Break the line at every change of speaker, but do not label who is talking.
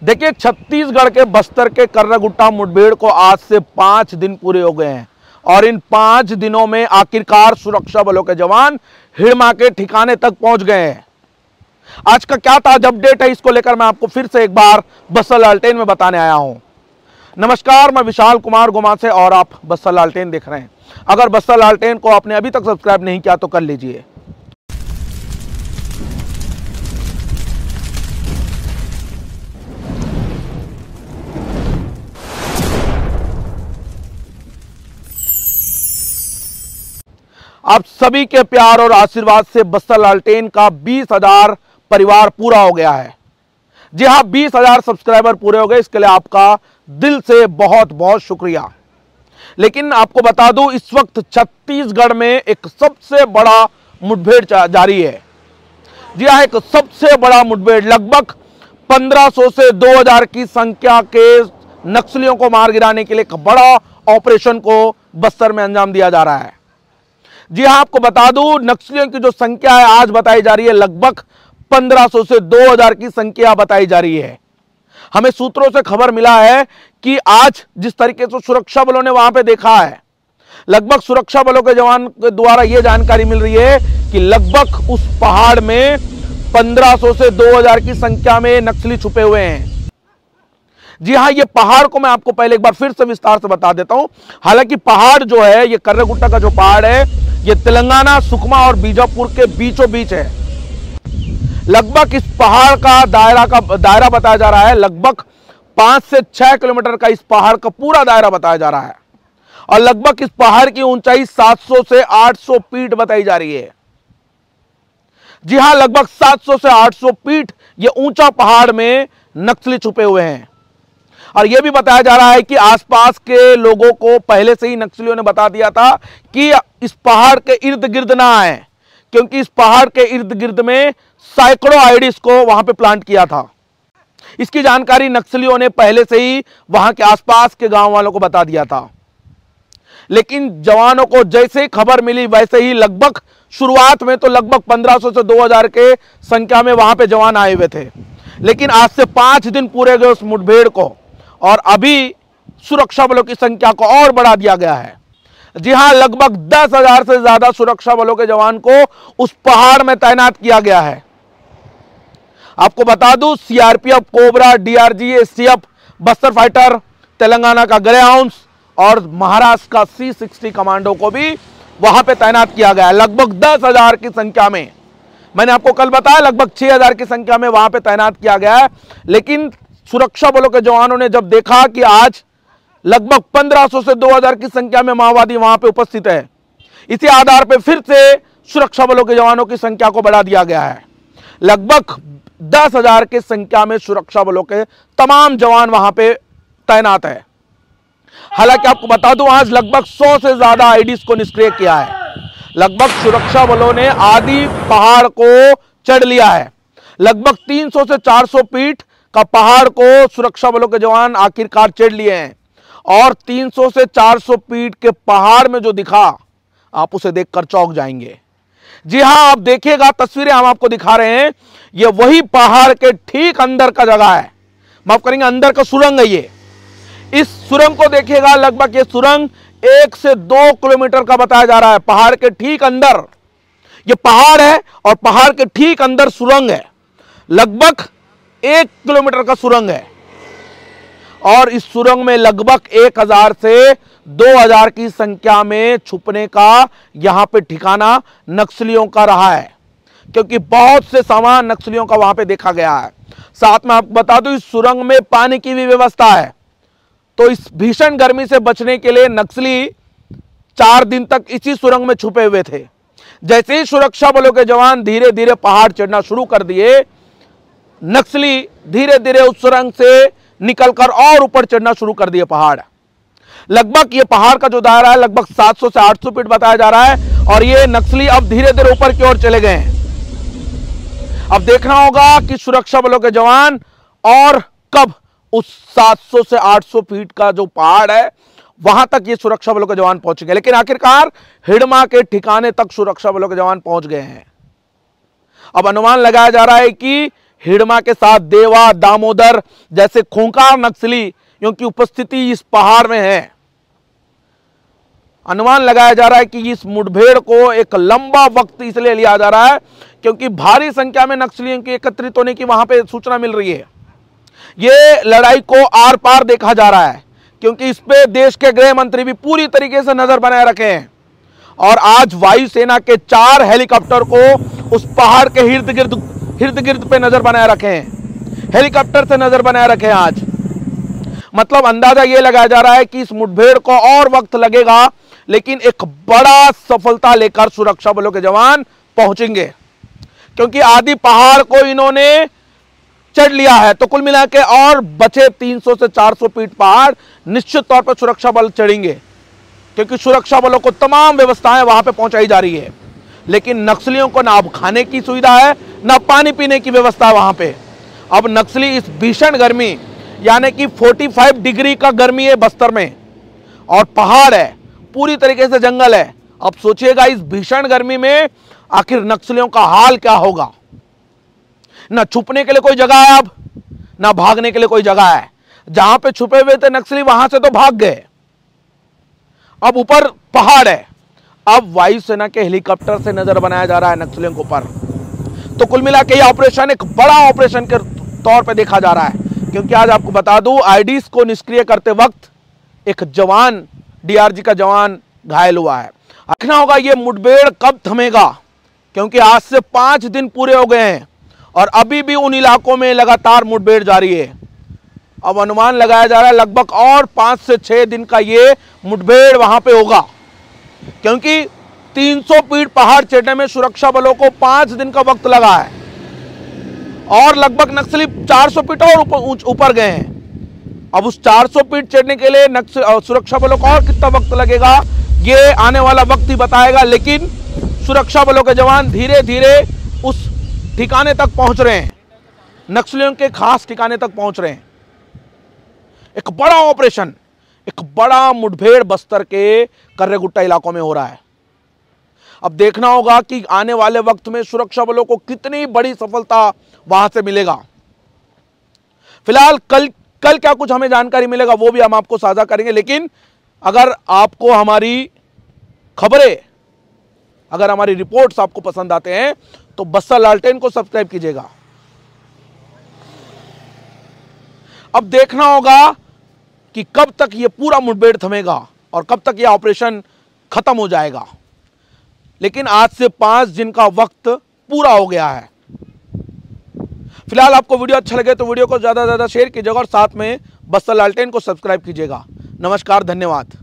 देखिए, छत्तीसगढ़ के बस्तर के कर्रागुट्टा मुठभेड़ को आज से 5 दिन पूरे हो गए हैं और इन 5 दिनों में आखिरकार सुरक्षा बलों के जवान हिड़मा के ठिकाने तक पहुंच गए हैं। आज का क्या ताजा अपडेट है, इसको लेकर मैं आपको फिर से एक बार बस्तर लालटेन में बताने आया हूं। नमस्कार, मैं विशाल कुमार गोमा से और आप बस्तर लालटेन देख रहे हैं। अगर बस्तर लालटेन को आपने अभी तक सब्सक्राइब नहीं किया तो कर लीजिए। आप सभी के प्यार और आशीर्वाद से बस्तर लालटेन का 20,000 परिवार पूरा हो गया है। जी हां, 20,000 सब्सक्राइबर पूरे हो गए, इसके लिए आपका दिल से बहुत बहुत शुक्रिया। लेकिन आपको बता दूं, इस वक्त छत्तीसगढ़ में एक सबसे बड़ा मुठभेड़ जारी है। जी हां, एक सबसे बड़ा मुठभेड़, लगभग 1500 से 2000 की संख्या के नक्सलियों को मार गिराने के लिए एक बड़ा ऑपरेशन को बस्तर में अंजाम दिया जा रहा है। जी हां, आपको बता दूं, नक्सलियों की जो संख्या है आज बताई जा रही है, लगभग 1500 से 2000 की संख्या बताई जा रही है। हमें सूत्रों से खबर मिला है कि आज जिस तरीके से सुरक्षा बलों ने वहां पे देखा है, लगभग सुरक्षा बलों के जवान के द्वारा यह जानकारी मिल रही है कि लगभग उस पहाड़ में 1500 से 2000 की संख्या में नक्सली छुपे हुए हैं। जी हां, ये पहाड़ को मैं आपको पहले एक बार फिर से विस्तार से बता देता हूं। हालांकि पहाड़ जो है, ये कर्रागुट्टा का जो पहाड़ है, ये तेलंगाना, सुकमा और बीजापुर के बीचों बीच है। लगभग इस पहाड़ का दायरा बताया जा रहा है, लगभग 5 से 6 किलोमीटर का इस पहाड़ का पूरा दायरा बताया जा रहा है और लगभग इस पहाड़ की ऊंचाई 700 से 800 फीट बताई जा रही है। जी हां, लगभग 700 से 800 फीट ये ऊंचा पहाड़ में नक्सली छुपे हुए हैं और यह भी बताया जा रहा है कि आसपास के लोगों को पहले से ही नक्सलियों ने बता दिया था कि इस पहाड़ के इर्द गिर्द ना आए, क्योंकि इस पहाड़ के इर्द गिर्द में सैकड़ों आईडीज को वहां पे प्लांट किया था। इसकी जानकारी नक्सलियों ने पहले से ही वहां के आसपास के गांव वालों को बता दिया था। लेकिन जवानों को जैसे ही खबर मिली, वैसे ही लगभग शुरुआत में तो लगभग 1500 से 2000 के संख्या में वहां पे जवान आए हुए थे। लेकिन आज से 5 दिन पूरे गए उस मुठभेड़ को और अभी सुरक्षा बलों की संख्या को और बढ़ा दिया गया है। जी हां, लगभग 10,000 से ज्यादा सुरक्षा बलों के जवान को उस पहाड़ में तैनात किया गया है। आपको बता दूं, CRPF, cobra, DRG, STF, Bastar fighter, Telangana का ग्रेहाउंड्स और महाराष्ट्र का C60 कमांडो को भी वहां पे तैनात किया गया है। लगभग 10,000 की संख्या में, मैंने आपको कल बताया, लगभग 6,000 की संख्या में वहां पे तैनात किया गया है। लेकिन सुरक्षा बलों के जवानों ने जब देखा कि आज लगभग 1500 से 2000 की संख्या में माओवादी वहां पे उपस्थित है, इसी आधार पर फिर से सुरक्षा बलों के जवानों की संख्या को बढ़ा दिया गया है। लगभग 10,000 की संख्या में सुरक्षा बलों के तमाम जवान वहां पे तैनात है। हालांकि आपको बता दूं, आज लगभग 100 से ज्यादा आईडीज को निष्क्रिय किया है। लगभग सुरक्षा बलों ने आदि पहाड़ को चढ़ लिया है। लगभग 300 से 400 फीट का पहाड़ को सुरक्षा बलों के जवान आखिरकार चढ़ लिए हैं और 300 से 400 फीट के पहाड़ में जो दिखा, आप उसे देखकर चौंक जाएंगे। जी हां, आप देखिएगा, तस्वीरें हम आपको दिखा रहे हैं, ये वही पहाड़ के ठीक अंदर का जगह है। माफ करेंगे, अंदर का सुरंग है ये। इस सुरंग को देखिएगा, लगभग ये सुरंग 1 से 2 किलोमीटर का बताया जा रहा है। पहाड़ के ठीक अंदर ये पहाड़ है और पहाड़ के ठीक अंदर सुरंग है। लगभग 1 किलोमीटर का सुरंग है और इस सुरंग में लगभग 1000 से 2000 की संख्या में छुपने का यहां पे ठिकाना नक्सलियों का रहा है, क्योंकि बहुत से सामान नक्सलियों का वहां पे देखा गया है। साथ में आपको बता दूं, इस सुरंग में पानी की भी व्यवस्था है। तो इस भीषण गर्मी से बचने के लिए नक्सली 4 दिन तक इसी सुरंग में छुपे हुए थे। जैसे ही सुरक्षा बलों के जवान धीरे धीरे पहाड़ चढ़ना शुरू कर दिए, नक्सली धीरे धीरे उस सुरंग से निकलकर और ऊपर चढ़ना शुरू कर दिए पहाड़। लगभग ये पहाड़ का जो दायरा है, लगभग 700 से 800 फीट बताया जा रहा है और ये नक्सली अब धीरे धीरे ऊपर की ओर चले गए हैं। अब देखना होगा कि सुरक्षा बलों के जवान और कब उस 700 से 800 फीट का जो पहाड़ है वहां तक ये सुरक्षा बलों के जवान पहुंचेंगे। लेकिन आखिरकार हिड़मा के ठिकाने तक सुरक्षा बलों के जवान पहुंच गए हैं। अब अनुमान लगाया जा रहा है कि हिडमा के साथ देवा, दामोदर जैसे खूंखार नक्सलियों की उपस्थिति इस पहाड़ में है। अनुमान लगाया जा रहा है कि इस मुठभेड़ को एक लंबा वक्त इसलिए लिया जा रहा है क्योंकि भारी संख्या में नक्सलियों के एकत्रित होने की वहां पे सूचना मिल रही है। ये लड़ाई को आर पार देखा जा रहा है क्योंकि इस पे देश के गृह मंत्री भी पूरी तरीके से नजर बनाए रखे हैं और आज वायुसेना के 4 हेलीकॉप्टर को उस पहाड़ के इर्द गिर्द पे नजर बनाए रखे हैं, हेलीकॉप्टर से नजर बनाए रखे हैं आज। मतलब अंदाजा यह लगाया जा रहा है कि इस मुठभेड़ को और वक्त लगेगा, लेकिन एक बड़ा सफलता लेकर सुरक्षा बलों के जवान पहुंचेंगे क्योंकि आदि पहाड़ को इन्होंने चढ़ लिया है। तो कुल मिला के और बचे 300 से 400 फीट पहाड़ निश्चित तौर पर सुरक्षा बल चढ़ेंगे क्योंकि सुरक्षा बलों को तमाम व्यवस्थाएं वहां पे पहुंचाई जा रही है। लेकिन नक्सलियों को ना अब खाने की सुविधा है, ना पानी पीने की व्यवस्था वहां पे। अब नक्सली इस भीषण गर्मी यानी कि 45 डिग्री का गर्मी है बस्तर में और पहाड़ है, पूरी तरीके से जंगल है। अब सोचिएगा इस भीषण गर्मी में आखिर नक्सलियों का हाल क्या होगा। ना छुपने के लिए कोई जगह है, अब ना भागने के लिए कोई जगह है। जहां पे छुपे हुए थे नक्सली वहां से तो भाग गए, अब ऊपर पहाड़ है। अब वायुसेना के हेलीकॉप्टर से नजर बनाया जा रहा है नक्सलियों के ऊपर। तो कुल मिला के यह ऑपरेशन एक बड़ा ऑपरेशन के तौर पे देखा जा रहा है क्योंकि आज आपको बता दूं आईडीज को निष्क्रिय करते वक्त एक जवान, डीआरजी का जवान घायल हुआ है। देखना होगा ये मुठभेड़ कब थमेगा क्योंकि आज से 5 दिन पूरे हो गए हैं और अभी भी उन इलाकों में लगातार मुठभेड़ जारी है। अब अनुमान लगाया जा रहा है लगभग और 5 से 6 दिन का ये मुठभेड़ वहां पे होगा क्योंकि 300 फीट पहाड़ चढ़ने में सुरक्षा बलों को 5 दिन का वक्त लगा है और लगभग नक्सली 400 फीट और ऊपर गए हैं। अब उस 400 फीट चढ़ने के लिए सुरक्षा बलों को और कितना वक्त लगेगा ये आने वाला वक्त ही बताएगा। लेकिन सुरक्षा बलों के जवान धीरे धीरे उस ठिकाने तक पहुंच रहे हैं, नक्सलियों के खास ठिकाने तक पहुंच रहे हैं। एक बड़ा ऑपरेशन, एक बड़ा मुठभेड़ बस्तर के कर्रेगुट्टा इलाकों में हो रहा है। अब देखना होगा कि आने वाले वक्त में सुरक्षा बलों को कितनी बड़ी सफलता वहां से मिलेगा। फिलहाल कल क्या कुछ हमें जानकारी मिलेगा वो भी हम आपको साझा करेंगे। लेकिन अगर आपको हमारी खबरें, अगर हमारी रिपोर्ट्स आपको पसंद आते हैं तो बस्तर लालटेन को सब्सक्राइब कीजिएगा। अब देखना होगा कि कब तक यह पूरा मुठभेड़ थमेगा और कब तक यह ऑपरेशन खत्म हो जाएगा। लेकिन आज से 5 दिन का वक्त पूरा हो गया है। फिलहाल आपको वीडियो अच्छा लगे तो वीडियो को ज्यादा से ज्यादा शेयर कीजिएगा और साथ में बस्तर लालटेन को सब्सक्राइब कीजिएगा। नमस्कार, धन्यवाद।